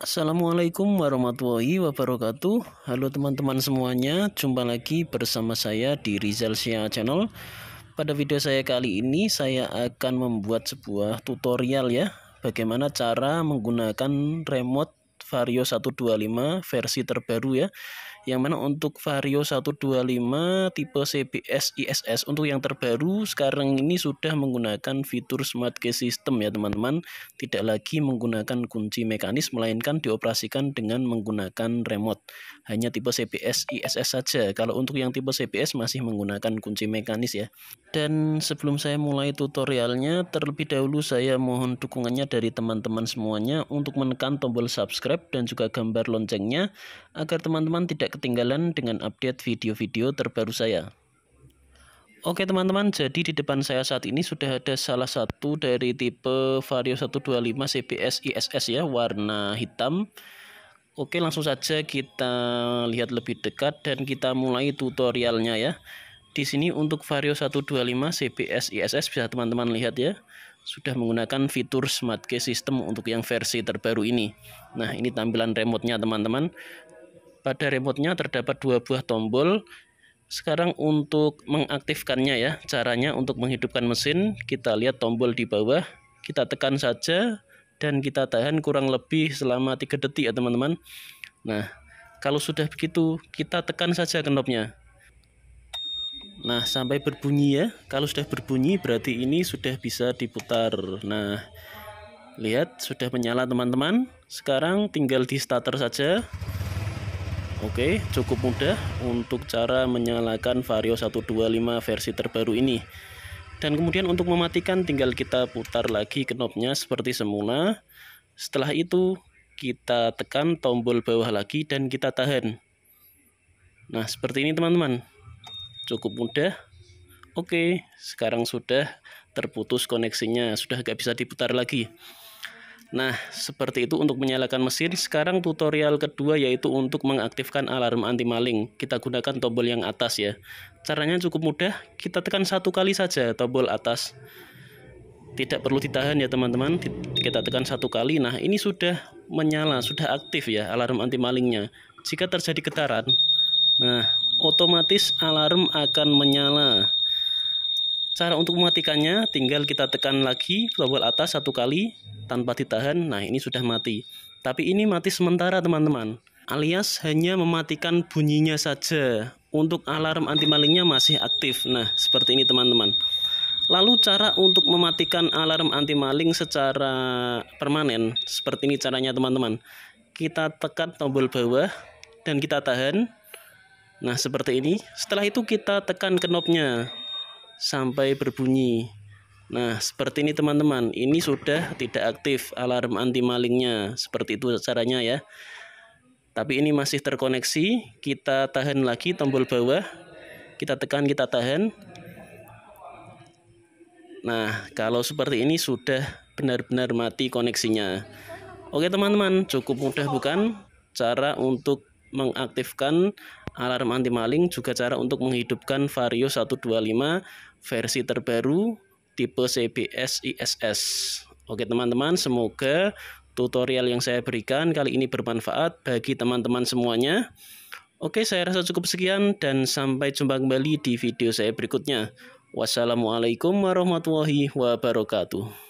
Assalamualaikum warahmatullahi wabarakatuh. Halo teman-teman semuanya, jumpa lagi bersama saya di Rizal Syah Channel. Pada video saya kali ini saya akan membuat sebuah tutorial ya, bagaimana cara menggunakan remote Vario 125 versi terbaru ya. Yang mana untuk Vario 125 tipe CBS ISS untuk yang terbaru sekarang ini sudah menggunakan fitur Smart Key System ya teman-teman. Tidak lagi menggunakan kunci mekanis melainkan dioperasikan dengan menggunakan remote. Hanya tipe CBS ISS saja. Kalau untuk yang tipe CBS masih menggunakan kunci mekanis ya. Dan sebelum saya mulai tutorialnya, terlebih dahulu saya mohon dukungannya dari teman-teman semuanya untuk menekan tombol subscribe dan juga gambar loncengnya agar teman-teman tidak ketinggalan dengan update video-video terbaru saya. Oke teman-teman, jadi di depan saya saat ini sudah ada salah satu dari tipe Vario 125 CBS ISS ya, warna hitam. Oke, langsung saja kita lihat lebih dekat dan kita mulai tutorialnya ya. Di sini untuk Vario 125 CBS ISS bisa teman-teman lihat ya, sudah menggunakan fitur Smart Key System untuk yang versi terbaru ini. Nah, ini tampilan remote-nya teman-teman. Pada remote-nya terdapat dua buah tombol. Sekarang untuk mengaktifkannya ya, caranya untuk menghidupkan mesin, kita lihat tombol di bawah, kita tekan saja dan kita tahan kurang lebih selama 3 detik ya teman-teman. Nah, kalau sudah begitu, kita tekan saja knopnya. Nah, sampai berbunyi ya. Kalau sudah berbunyi berarti ini sudah bisa diputar. Nah, lihat sudah menyala teman-teman. Sekarang tinggal di starter saja. Oke, cukup mudah untuk cara menyalakan Vario 125 versi terbaru ini. Dan kemudian untuk mematikan tinggal kita putar lagi knopnya seperti semula. Setelah itu kita tekan tombol bawah lagi dan kita tahan. Nah, seperti ini teman-teman. Cukup mudah. Oke, sekarang sudah terputus koneksinya, sudah nggak bisa diputar lagi. Nah, seperti itu untuk menyalakan mesin. Sekarang tutorial kedua yaitu untuk mengaktifkan alarm anti maling. Kita gunakan tombol yang atas ya. Caranya cukup mudah, kita tekan satu kali saja tombol atas. Tidak perlu ditahan ya teman-teman. Kita tekan satu kali. Nah, ini sudah menyala, sudah aktif ya alarm anti malingnya. Jika terjadi getaran, nah, otomatis alarm akan menyala. Cara untuk mematikannya tinggal kita tekan lagi tombol atas satu kali tanpa ditahan. Nah, ini sudah mati. Tapi ini mati sementara teman-teman, alias hanya mematikan bunyinya saja. Untuk alarm anti malingnya masih aktif. Nah, seperti ini teman-teman. Lalu cara untuk mematikan alarm anti maling secara permanen seperti ini caranya teman-teman. Kita tekan tombol bawah dan kita tahan. Nah, seperti ini. Setelah itu kita tekan knopnya sampai berbunyi. Nah, seperti ini teman-teman. Ini sudah tidak aktif alarm anti malingnya. Seperti itu caranya ya. Tapi ini masih terkoneksi. Kita tahan lagi tombol bawah. Kita tekan, kita tahan. Nah, kalau seperti ini sudah benar-benar mati koneksinya. Oke teman-teman, cukup mudah bukan? Cara untuk mengaktifkan alarm anti maling, juga cara untuk menghidupkan Vario 125 versi terbaru tipe CBS ISS. Oke teman-teman, semoga tutorial yang saya berikan kali ini bermanfaat bagi teman-teman semuanya. Oke, saya rasa cukup sekian dan sampai jumpa kembali di video saya berikutnya. Wassalamualaikum warahmatullahi wabarakatuh.